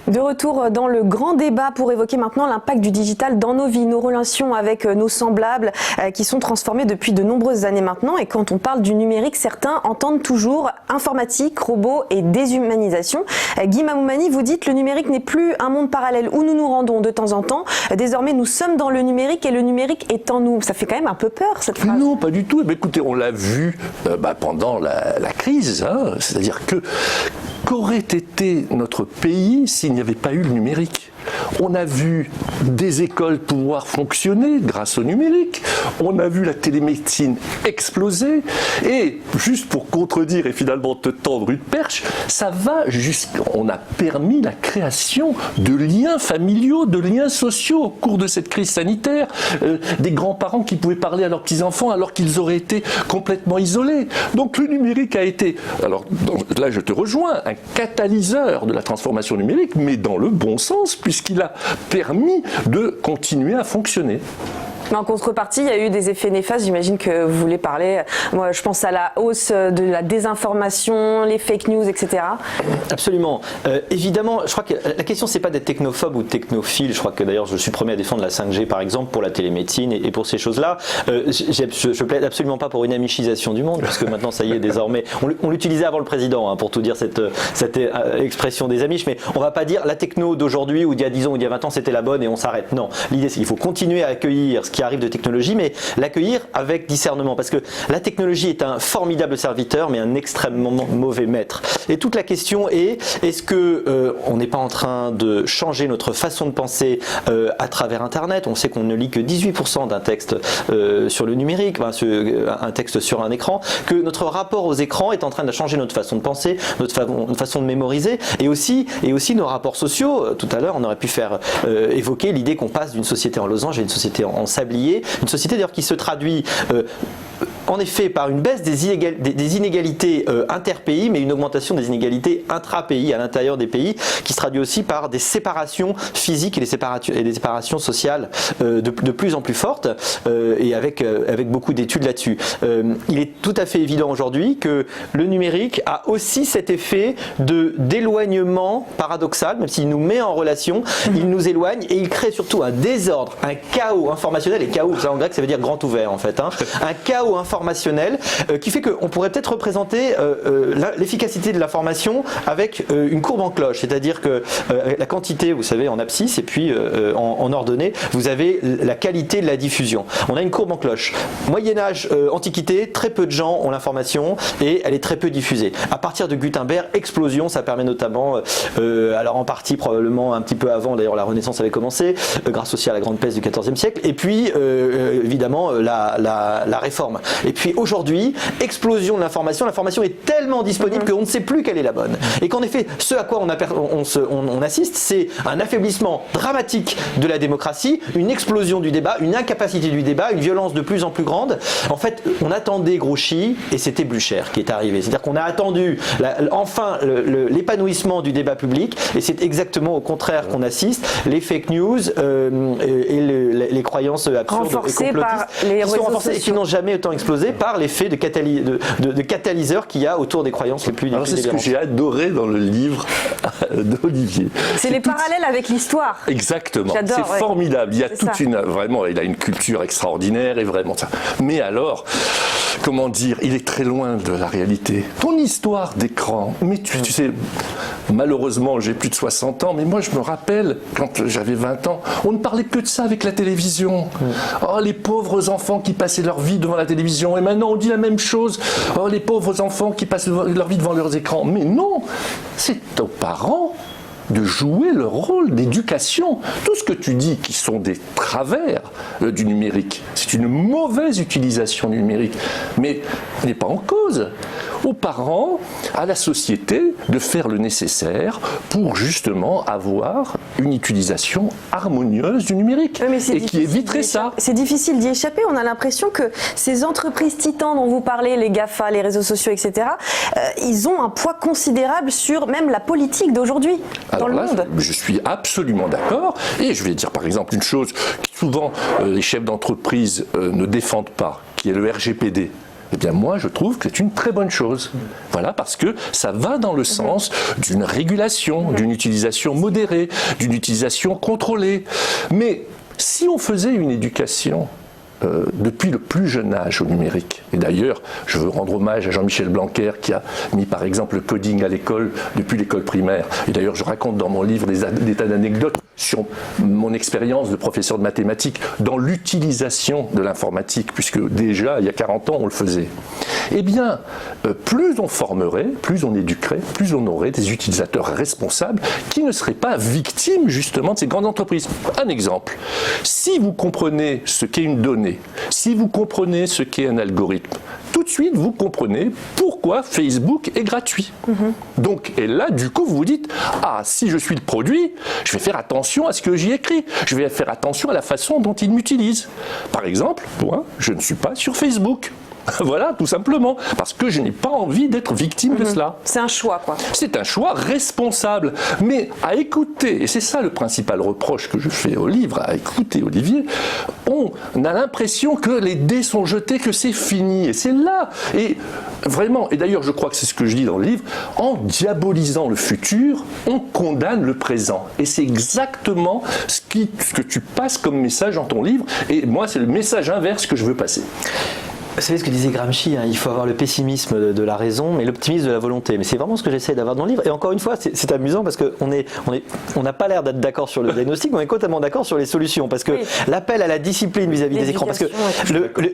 De retour dans le grand débat pour évoquer maintenant l'impact du digital dans nos vies, nos relations avec nos semblables qui sont transformées depuis de nombreuses années maintenant. Et quand on parle du numérique, certains entendent toujours informatique, robots et déshumanisation. Guy Mamoumani, vous dites le numérique n'est plus un monde parallèle où nous nous rendons de temps en temps. Désormais, nous sommes dans le numérique et le numérique est en nous. Ça fait quand même un peu peur, cette phrase. Non, pas du tout. Mais écoutez, on l'a vu pendant la crise. Hein. C'est-à-dire qu'aurait été notre pays s'il n'y avait pas eu le numérique? On a vu des écoles pouvoir fonctionner grâce au numérique. On a vu la télémédecine exploser. Et juste pour contredire et finalement te tendre une perche, ça va on a permis la création de liens familiaux, de liens sociaux au cours de cette crise sanitaire. Des grands-parents qui pouvaient parler à leurs petits-enfants alors qu'ils auraient été complètement isolés. Donc le numérique a été, alors là je te rejoins, un catalyseur de la transformation numérique, mais dans le bon sens, puisqu'il a permis de continuer à fonctionner. Mais en contrepartie, il y a eu des effets néfastes, j'imagine que vous voulez parler. Moi, je pense à la hausse de la désinformation, les fake news, etc. Absolument. Évidemment, je crois que la question, c'est pas d'être technophobe ou technophile. Je crois que d'ailleurs, je suis premier à défendre la 5G, par exemple, pour la télémédecine et pour ces choses-là. Je plaide absolument pas pour une amichisation du monde, parce que maintenant, ça y est, désormais, on l'utilisait avant le président, hein, pour tout dire, cette expression des amiches, mais on va pas dire la techno d'aujourd'hui ou d'il y a 10 ans ou d'il y a 20 ans, c'était la bonne et on s'arrête. Non. L'idée, c'est qu'il faut continuer à accueillir ce qui arrive de technologie, mais l'accueillir avec discernement, parce que la technologie est un formidable serviteur, mais un extrêmement mauvais maître. Et toute la question est, est-ce que on n'est pas en train de changer notre façon de penser à travers Internet? On sait qu'on ne lit que 18% d'un texte sur le numérique, un texte sur un écran, que notre rapport aux écrans est en train de changer notre façon de penser, notre façon de mémoriser, et aussi nos rapports sociaux. Tout à l'heure, on aurait pu faire évoquer l'idée qu'on passe d'une société en losange à une société en sablier, une société d'ailleurs qui se traduit en effet par une baisse des inégalités interpays, mais une augmentation des inégalités intra-pays, à l'intérieur des pays, qui se traduit aussi par des séparations physiques et des séparations sociales de plus en plus fortes, et avec beaucoup d'études là-dessus. Il est tout à fait évident aujourd'hui que le numérique a aussi cet effet d'éloignement paradoxal, même s'il nous met en relation, il nous éloigne et il crée surtout un désordre, un chaos informationnel, et chaos, ça en grec ça veut dire grand ouvert en fait, hein, un chaos informationnel qui fait qu'on pourrait peut-être représenter l'efficacité de l'information avec une courbe en cloche, c'est-à-dire que la quantité, vous savez, en abscisse, et puis en ordonnée, vous avez la qualité de la diffusion. On a une courbe en cloche. Moyen-Âge, Antiquité, très peu de gens ont l'information et elle est très peu diffusée. À partir de Gutenberg, explosion, ça permet notamment, alors en partie probablement un petit peu avant, d'ailleurs la Renaissance avait commencé, grâce aussi à la grande peste du XIVe siècle, et puis évidemment la Réforme. Et puis aujourd'hui, explosion de l'information est tellement disponible qu'on ne sait plus quelle est la bonne. Et qu'en effet, ce à quoi on assiste, c'est un affaiblissement dramatique de la démocratie, une explosion du débat, une incapacité du débat, une violence de plus en plus grande. En fait, on attendait Grouchy et c'était Blücher qui est arrivé. C'est-à-dire qu'on a attendu enfin l'épanouissement du débat public, et c'est exactement au contraire qu'on assiste. Les fake news et les croyances absurdes renforcées et complotistes par les qui sont renforcées et qui n'ont jamais autant explosé par l'effet de catalyseur qu'il y a autour des croyances les plus délirantes. C'est ce que j'ai adoré dans le livre d'Olivier. C'est les parallèles avec l'histoire. Exactement. C'est formidable. Il y a vraiment, il a une culture extraordinaire et vraiment ça. Mais alors, comment dire, il est très loin de la réalité. Ton histoire d'écran, mais tu sais, malheureusement, j'ai plus de 60 ans, mais moi je me rappelle, quand j'avais 20 ans, on ne parlait que de ça avec la télévision. Oh, les pauvres enfants qui passaient leur vie devant la télévision, et maintenant on dit la même chose. Oh, les pauvres enfants qui passent leur vie devant leurs écrans. Mais non, c'est aux parents de jouer leur rôle d'éducation. Tout ce que tu dis qui sont des travers du numérique, c'est une mauvaise utilisation du numérique, mais il n'est pas en cause. Aux parents, à la société, de faire le nécessaire pour justement avoir une utilisation harmonieuse du numérique et qui éviterait ça. C'est difficile d'y échapper. On a l'impression que ces entreprises titans dont vous parlez, les GAFA, les réseaux sociaux, etc., ils ont un poids considérable sur même la politique d'aujourd'hui dans le monde. Je suis absolument d'accord. Et je vais dire par exemple une chose que souvent les chefs d'entreprise ne défendent pas, qui est le RGPD. Eh bien moi, je trouve que c'est une très bonne chose. Voilà, parce que ça va dans le sens d'une régulation, d'une utilisation modérée, d'une utilisation contrôlée. Mais si on faisait une éducation depuis le plus jeune âge au numérique. Et d'ailleurs, je veux rendre hommage à Jean-Michel Blanquer qui a mis par exemple le coding à l'école depuis l'école primaire. Et d'ailleurs, je raconte dans mon livre des tas d'anecdotes sur mon expérience de professeur de mathématiques dans l'utilisation de l'informatique, puisque déjà, il y a 40 ans, on le faisait. Eh bien, plus on formerait, plus on éduquerait, plus on aurait des utilisateurs responsables qui ne seraient pas victimes justement de ces grandes entreprises. Un exemple, si vous comprenez ce qu'est une donnée, si vous comprenez ce qu'est un algorithme, tout de suite vous comprenez pourquoi Facebook est gratuit. Donc, et là, du coup, vous vous dites, ah, si je suis le produit, je vais faire attention à ce que j'y écris, je vais faire attention à la façon dont il m'utilise. Par exemple, moi, je ne suis pas sur Facebook. Voilà, tout simplement, parce que je n'ai pas envie d'être victime de cela. C'est un choix, quoi. C'est un choix responsable. Mais à écouter, et c'est ça le principal reproche que je fais au livre, à écouter Olivier, on a l'impression que les dés sont jetés, que c'est fini. Et c'est là. Et vraiment, et d'ailleurs je crois que c'est ce que je dis dans le livre, en diabolisant le futur, on condamne le présent. Et c'est exactement ce que tu passes comme message dans ton livre. Et moi, c'est le message inverse que je veux passer. Vous savez ce que disait Gramsci, hein, il faut avoir le pessimisme de la raison mais l'optimisme de la volonté. Mais c'est vraiment ce que j'essaie d'avoir dans le livre. Et encore une fois, c'est amusant parce qu'on n'a pas l'air d'être d'accord sur le diagnostic, mais on est totalement d'accord sur les solutions. Parce que l'appel à la discipline vis-à-vis des écrans, parce que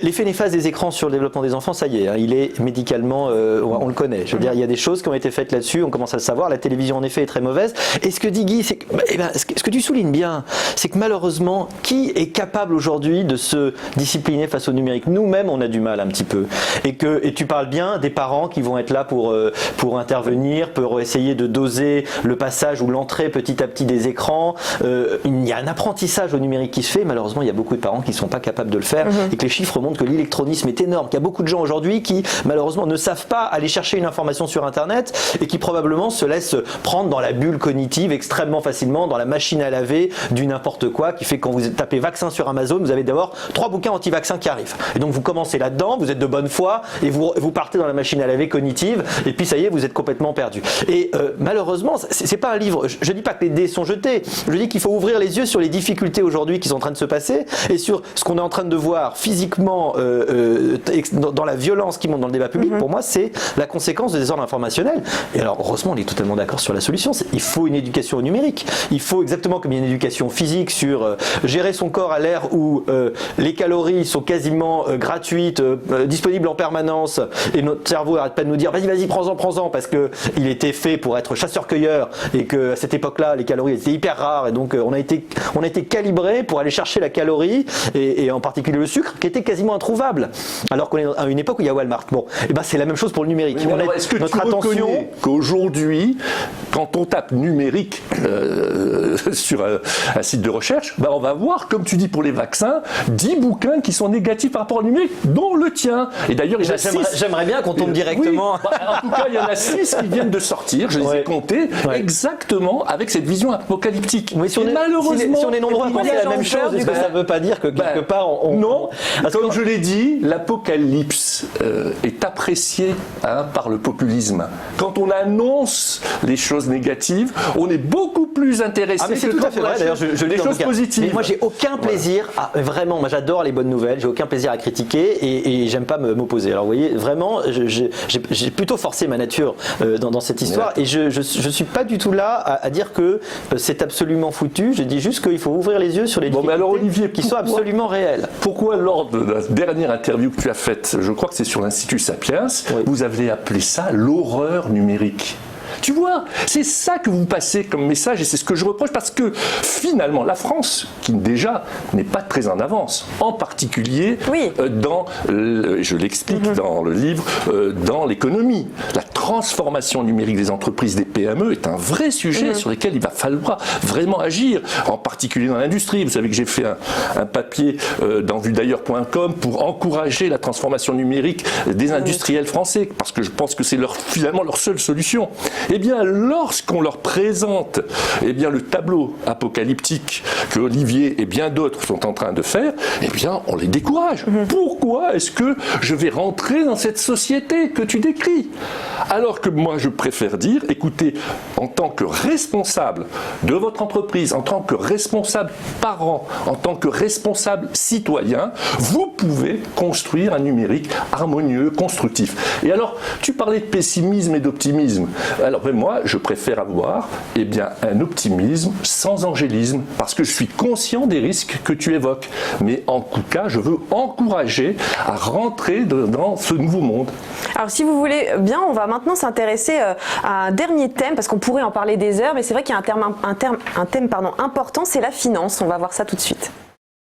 l'effet néfaste des écrans sur le développement des enfants, ça y est, hein, il est médicalement, on le connaît. Je veux dire, il y a des choses qui ont été faites là-dessus, on commence à le savoir. La télévision, en effet, est très mauvaise. Et ce que dit Guy, c'est que, ce que tu soulignes bien, c'est que malheureusement, qui est capable aujourd'hui de se discipliner face au numérique? Nous-mêmes, on a du mal un petit peu. Et tu parles bien des parents qui vont être là pour intervenir, pour essayer de doser le passage ou l'entrée petit à petit des écrans. Il y a un apprentissage au numérique qui se fait. Malheureusement, il y a beaucoup de parents qui ne sont pas capables de le faire et que les chiffres montrent que l'électronisme est énorme. Qu'il y a beaucoup de gens aujourd'hui qui, malheureusement, ne savent pas aller chercher une information sur Internet et qui probablement se laissent prendre dans la bulle cognitive extrêmement facilement, dans la machine à laver du n'importe quoi, qui fait que quand vous tapez vaccin sur Amazon, vous avez d'abord 3 bouquins anti-vaccins qui arrivent. Et donc vous commencez là-dedans, vous êtes de bonne foi et vous partez dans la machine à laver cognitive et puis ça y est, vous êtes complètement perdu. Et malheureusement, c'est pas un livre, je dis pas que les dés sont jetés, je dis qu'il faut ouvrir les yeux sur les difficultés aujourd'hui qui sont en train de se passer et sur ce qu'on est en train de voir physiquement dans la violence qui monte dans le débat public. Pour moi, c'est la conséquence des désordres informationnels. Et alors, heureusement, on est totalement d'accord sur la solution. Il faut une éducation au numérique. Il faut exactement comme il y a une éducation physique sur gérer son corps à l'ère où les calories sont quasiment gratuites, disponibles en permanence et notre cerveau n'arrête pas de nous dire vas-y, prends-en parce qu'il était fait pour être chasseur-cueilleur et qu'à cette époque-là, les calories étaient hyper rares et donc on a été calibré pour aller chercher la calorie et en particulier le sucre qui était quasiment introuvable alors qu'on est à une époque où il y a Walmart. Bon, et ben c'est la même chose pour le numérique. Est-ce que tu reconnais qu'aujourd'hui, quand on tape numérique sur un site de recherche, on va voir, comme tu dis pour les vaccins, 10 bouquins qui sont négatifs par rapport au numérique, dont le tien. Et d'ailleurs, il y en a 6. J'aimerais bien qu'on tombe directement. Oui, en tout cas, il y en a 6 qui viennent de sortir, je les ai comptés, exactement avec cette vision apocalyptique. Oui, si on est nombreux à penser la même chose, est-ce que ça ne veut pas dire que quelque part non, comme je l'ai dit, l'apocalypse est apprécié par le populisme. Quand on annonce les choses négatives, on est beaucoup plus intéressé mais c'est tout à fait vrai. D'ailleurs, je les choses positives. Mais moi, j'ai aucun plaisir vraiment, moi j'adore les bonnes nouvelles, j'ai aucun plaisir à critiquer et j'aime pas m'opposer. Alors vous voyez, vraiment, j'ai plutôt forcé ma nature dans cette histoire et je suis pas du tout là à dire que c'est absolument foutu. Je dis juste qu'il faut ouvrir les yeux sur les difficultés alors, Olivier, qui sont absolument réelles. Pourquoi lors de la dernière interview que tu as faite, je crois que c'est sur l'Institut Sapiens, vous avez appelé ça l'horreur numérique? Tu vois, c'est ça que vous passez comme message et c'est ce que je reproche parce que finalement la France, qui déjà n'est pas très en avance, en particulier dans, je l'explique dans le livre, dans l'économie. La transformation numérique des entreprises, des PME est un vrai sujet sur lequel il va falloir vraiment agir, en particulier dans l'industrie. Vous savez que j'ai fait un papier dans vuedailleurs.com pour encourager la transformation numérique des industriels français parce que je pense que c'est finalement leur seule solution. Eh bien, lorsqu'on leur présente le tableau apocalyptique que Olivier et bien d'autres sont en train de faire, eh bien, on les décourage. Pourquoi est-ce que je vais rentrer dans cette société que tu décris? Alors que moi, je préfère dire, écoutez, en tant que responsable de votre entreprise, en tant que responsable parent, en tant que responsable citoyen, vous pouvez construire un numérique harmonieux, constructif. Et alors, tu parlais de pessimisme et d'optimisme. Alors, moi, je préfère avoir un optimisme sans angélisme, parce que je suis conscient des risques que tu évoques. Mais en tout cas, je veux encourager à rentrer dans ce nouveau monde. Alors, si vous voulez bien, on va maintenant s'intéresser à un dernier thème, parce qu'on pourrait en parler des heures, mais c'est vrai qu'il y a un thème important, c'est la finance. On va voir ça tout de suite.